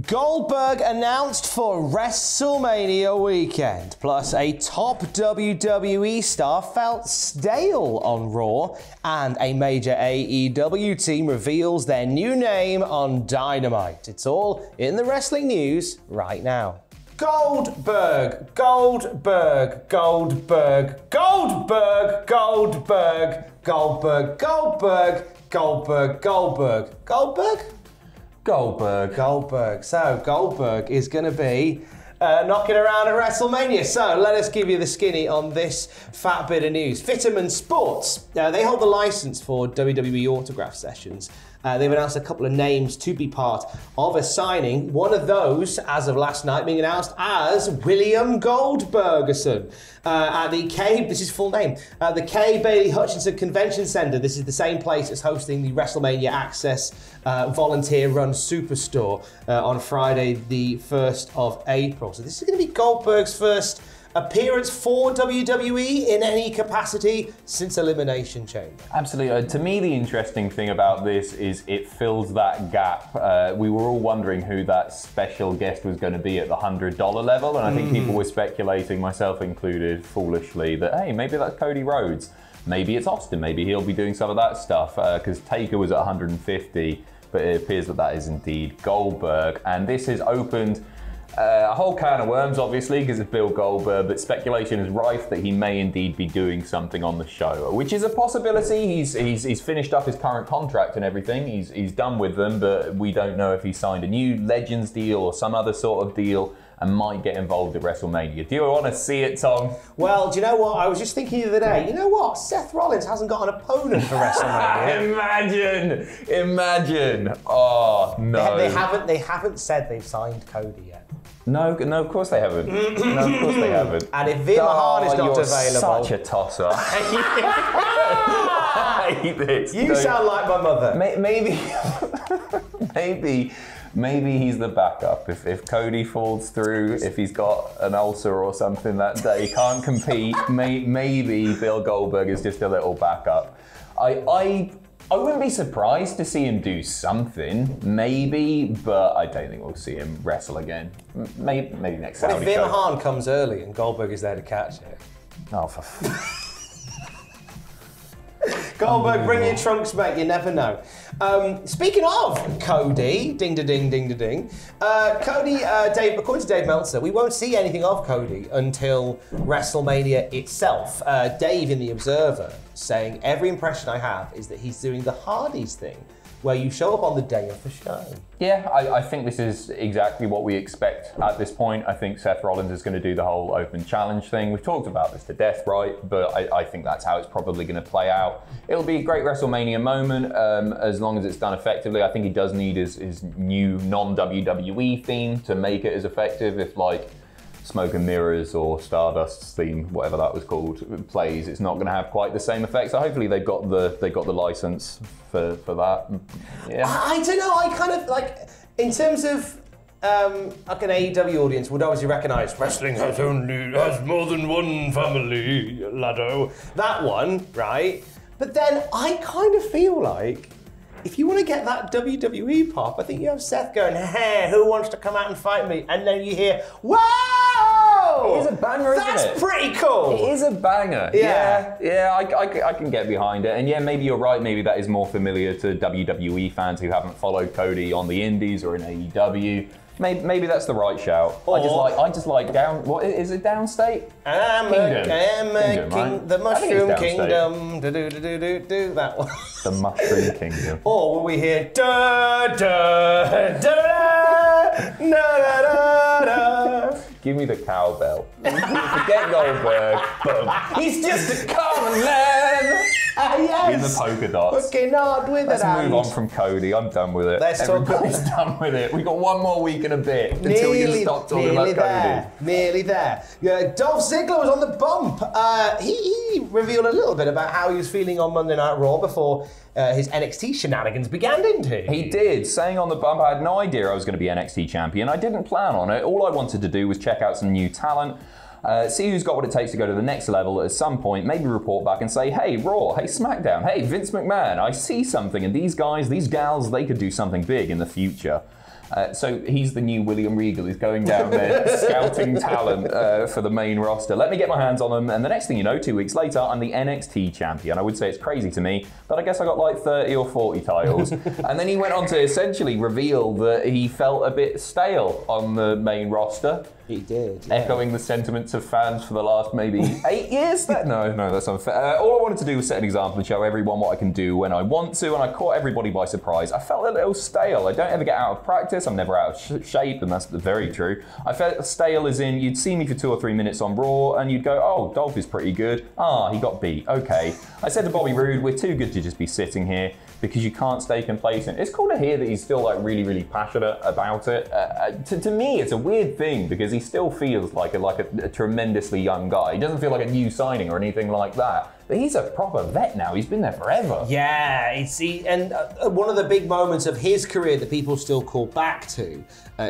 Goldberg announced for WrestleMania weekend, plus a top WWE star felt stale on Raw, and a major AEW team reveals their new name on Dynamite. It's all in the wrestling news right now. Goldberg, Goldberg, Goldberg, Goldberg, Goldberg, Goldberg, Goldberg, Goldberg, Goldberg, Goldberg? Goldberg. So Goldberg is going to be knocking around at WrestleMania. So let us give you the skinny on this fat bit of news. Fitterman Sports, they hold the license for WWE autograph sessions. They've announced a couple of names to be part of a signing. One of those, as of last night, being announced as William Goldbergerson at the K, this is full name, the K. Bailey Hutchinson Convention Center. This is the same place as hosting the WrestleMania Access volunteer-run Superstore on Friday, the 1st of April. So this is going to be Goldberg's first appearance for WWE in any capacity since Elimination Chamber. Absolutely. To me, the interesting thing about this is it fills that gap. We were all wondering who that special guest was going to be at the $100 level, and I think people were speculating, myself included, foolishly, that, hey, maybe that's Cody Rhodes. Maybe it's Austin. Maybe he'll be doing some of that stuff, because Taker was at 150, but it appears that that is indeed Goldberg. And this has opened a whole can of worms, obviously, because it's Bill Goldberg, but speculation is rife that he may indeed be doing something on the show, which is a possibility. He's finished up his current contract and everything. He's done with them, but we don't know if he signed a new Legends deal or some other sort of deal and might get involved at WrestleMania. Do you want to see it, Tom? Well, do you know what? I was just thinking the other day, you know what? Seth Rollins hasn't got an opponent for WrestleMania. Imagine. Oh, no. They haven't said they've signed Cody yet. No, of course they haven't. No, of course they haven't. And if Veer Mahan is not you're available... such a tosser. I hate this. You sound like my mother. Maybe he's the backup. If Cody falls through, if he's got an ulcer or something that day, can't compete, maybe Bill Goldberg is just a little backup. I wouldn't be surprised to see him do something, maybe, but I don't think we'll see him wrestle again. Maybe next Saudi show. What if Veer Mahan comes early and Goldberg is there to catch it? Oh, for Goldberg, bring your trunks, mate. You never know. Speaking of Cody, ding-da-ding. Cody, according to Dave Meltzer, we won't see anything of Cody until WrestleMania itself. Dave in The Observer saying, every impression I have is that he's doing the Hardys thing, where you show up on the day of the show. Yeah, I think this is exactly what we expect at this point. I think Seth Rollins is going to do the whole open challenge thing. We've talked about this to death, right? But I think that's how it's probably going to play out. It'll be a great WrestleMania moment, as long as it's done effectively. I think he does need his new non-WWE theme to make it as effective. If, like, Smoke and Mirrors or Stardust's theme, whatever that was called, plays, it's not going to have quite the same effect. So hopefully they got the license for that. Yeah. I don't know. I kind of like, in terms of like an AEW audience would obviously recognise wrestling has more than one family, laddo. That one, right? But then I kind of feel like, if you want to get that WWE pop, I think you have Seth going, hey, who wants to come out and fight me? And then you hear, whoa! It is a banger, isn't it? That's pretty cool. It is a banger. Yeah, I can get behind it. And yeah, maybe you're right. Maybe that is more familiar to WWE fans who haven't followed Cody on the indies or in AEW. Maybe that's the right shout. Or, I just like down. What is it? Downstate? The Mushroom Kingdom. Do that one. The Mushroom Kingdom. Or will we hear da da da da da da da? Give me the cowbell. Forget Goldberg. He's just a common man. Yes. In the polka dots. Fucking hard with Let's it. move on from Cody. I'm done with it. Everybody's done with it. We got one more week and a bit until we can stop talking about Cody. Nearly there. Dolph Ziggler was on the bump. He revealed a little bit about how he was feeling on Monday Night Raw before his NXT shenanigans began, didn't he? He did. Saying on the bump, I had no idea I was going to be NXT champion. I didn't plan on it. All I wanted to do was check out some new talent. See who's got what it takes to go to the next level at some point, maybe report back and say, hey, Raw, hey, SmackDown, hey, Vince McMahon, I see something, and these guys, these gals, they could do something big in the future. So he's the new William Regal. He's going down there scouting talent for the main roster. Let me get my hands on him, and the next thing you know, 2 weeks later, I'm the NXT champion. I would say it's crazy to me, but I guess I got like 30 or 40 titles. And then he went on to essentially reveal that he felt a bit stale on the main roster. He did. Yeah. Echoing the sentiments of fans for the last maybe 8 years. No, that's unfair. All I wanted to do was set an example and show everyone what I can do when I want to, and I caught everybody by surprise. I felt a little stale. I don't ever get out of practice. I'm never out of shape, and that's very true. I felt stale as in you'd see me for 2 or 3 minutes on Raw, and you'd go, oh, Dolph is pretty good. Ah, he got beat. Okay. I said to Bobby Roode, we're too good to just be sitting here, because you can't stay complacent. It's cool to hear that he's still like really passionate about it. To me, it's a weird thing because he still feels like a tremendously young guy. He doesn't feel like a new signing or anything like that. But he's a proper vet now. He's been there forever. Yeah, and one of the big moments of his career that people still call back to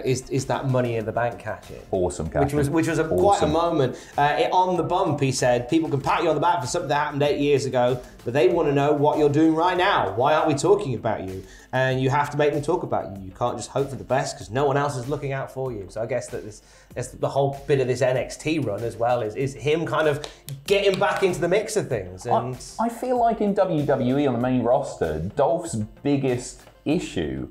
is that Money in the Bank cash-in. Awesome cash-in. Which was quite a moment. On the bump, he said, people can pat you on the back for something that happened 8 years ago, but they want to know what you're doing right now. Why aren't we talking about you? And you have to make them talk about you. You can't just hope for the best because no one else is looking out for you. So I guess that's the whole bit of this NXT run as well is him kind of getting back into the mix of things. And I feel like in WWE on the main roster, Dolph's biggest issue,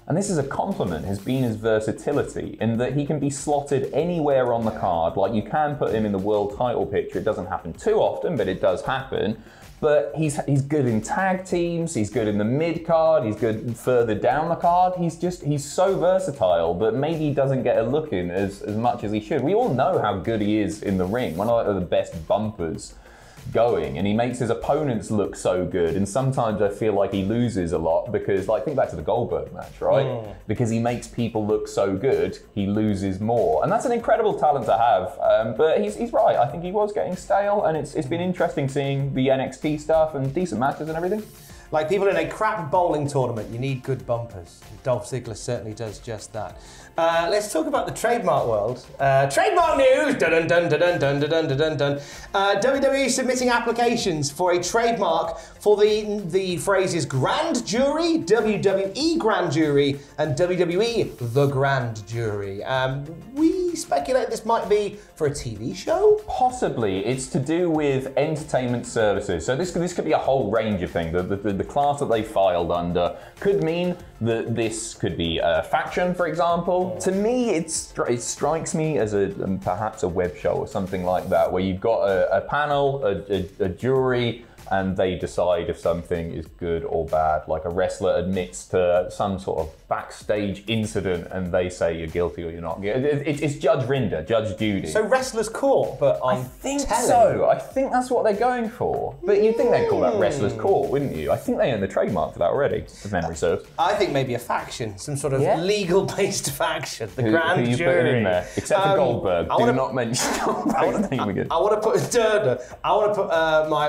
and this is a compliment, has been his versatility in that he can be slotted anywhere on the card. Like you can put him in the world title picture. It doesn't happen too often, but it does happen. But he's good in tag teams, he's good in the mid card, he's good further down the card. He's so versatile, but maybe he doesn't get a look in as much as he should. We all know how good he is in the ring, one of the best bumpers going, and he makes his opponents look so good, and sometimes I feel like he loses a lot because, like, think back to the Goldberg match, right? Because he makes people look so good, he loses more, and that's an incredible talent to have, but he's right. I think he was getting stale, and it's been interesting seeing the NXT stuff and decent matches and everything. Like people in a crap bowling tournament, you need good bumpers. Dolph Ziggler certainly does just that. Let's talk about the trademark world. Trademark news! Dun, dun, dun, dun, dun, dun, dun, dun, dun. WWE submitting applications for a trademark for the phrases Grand Jury, WWE Grand Jury, and WWE The Grand Jury. We speculate this might be for a TV show? Possibly. It's to do with entertainment services. So this could be a whole range of things. The class that they filed under could mean that this could be a faction, for example. To me, it strikes me as perhaps a web show or something like that, where you've got a panel, a jury, and they decide if something is good or bad. Like a wrestler admits to some sort of backstage incident and they say you're guilty or you're not guilty. It's Judge Rinder, Judge Judy. So wrestler's court, but on I think telly. so. I think that's what they're going for. But you'd think they'd call that wrestler's court, wouldn't you? I think they own the trademark for that already, if memory serves. I think maybe a faction, some sort of legal-based faction, the Grand Who you Jury. putting in there? Except for Goldberg. Do not mention Goldberg's name again. I want to put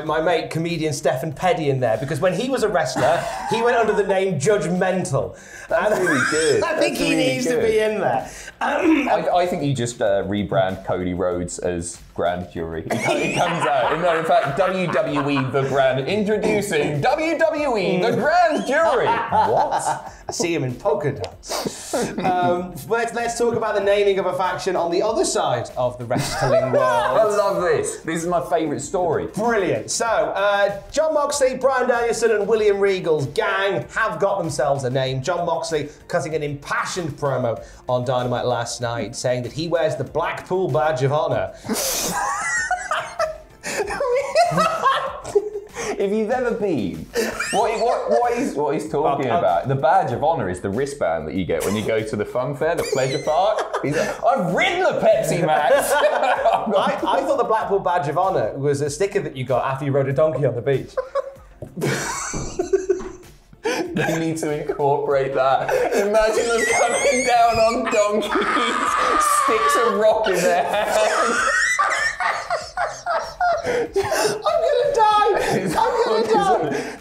my mate, comedian Stephen Peddy in there, because when he was a wrestler, he went under the name Judgmental. That's really good. I think he needs to be in there. I think you just rebrand Cody Rhodes as Grand Jury. He comes out. No, in fact, WWE The Grand. Introducing WWE The Grand Jury. What? I see him in polka dots. Let's talk about the naming of a faction on the other side of the wrestling world. I love this. This is my favourite story. Brilliant. So, John Moxley, Bryan Danielson, and William Regal's gang have got themselves a name. John Moxley cutting an impassioned promo on Dynamite last night, saying that he wears the Blackpool Badge of Honour. If you've ever been, what he's talking about, the Badge of Honour is the wristband that you get when you go to the fun fair, the pleasure park. He's like, I've ridden the Pepsi Max. I thought the Blackpool Badge of Honour was a sticker that you got after you rode a donkey on the beach. They need to incorporate that. Imagine them coming down on donkeys, sticks of rock in their hands. I'm gonna die!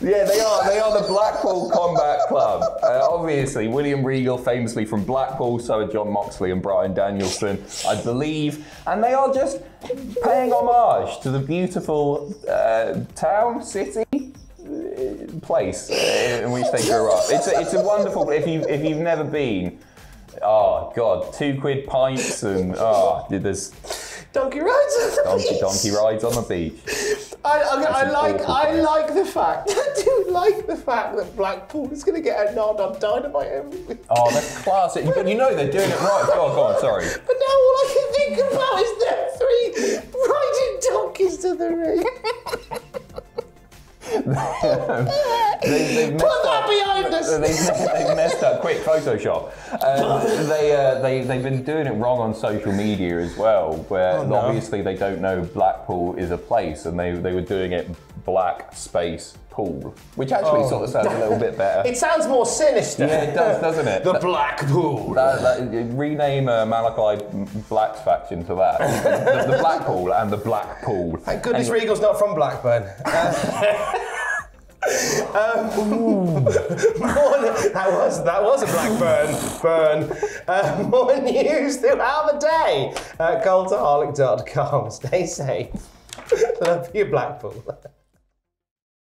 Yeah, they are the Blackpool Combat Club. Obviously, William Regal, famously from Blackpool, so are John Moxley and Bryan Danielson, I believe. And they are just paying homage to the beautiful town, city, place in which they grew up. It's a wonderful. If you've never been, Oh God, £2 pints and there's donkey rides on the beach. Donkey rides on the beach. I like the fact. I do like the fact that Blackpool is going to get a nod on Dynamite every week. Oh, that's classic. But you know they're doing it right. Go on, sorry. But now all I can think about is them three riding donkeys to the ring. They've Put that behind us. They've messed up. Quick Photoshop. They've been doing it wrong on social media as well, where obviously they don't know Blackpool is a place, and they were doing it black space pool, which actually sort of sounds a little bit better. It sounds more sinister. Yeah, it does, doesn't it? The Blackpool. Rename Malachi Black's faction to that. The Blackpool and the Blackpool. Thank goodness Regal's not from Blackburn. That was a Blackburn burn. More news throughout the day at cultaholic.com. Stay safe. Love you, Blackpool.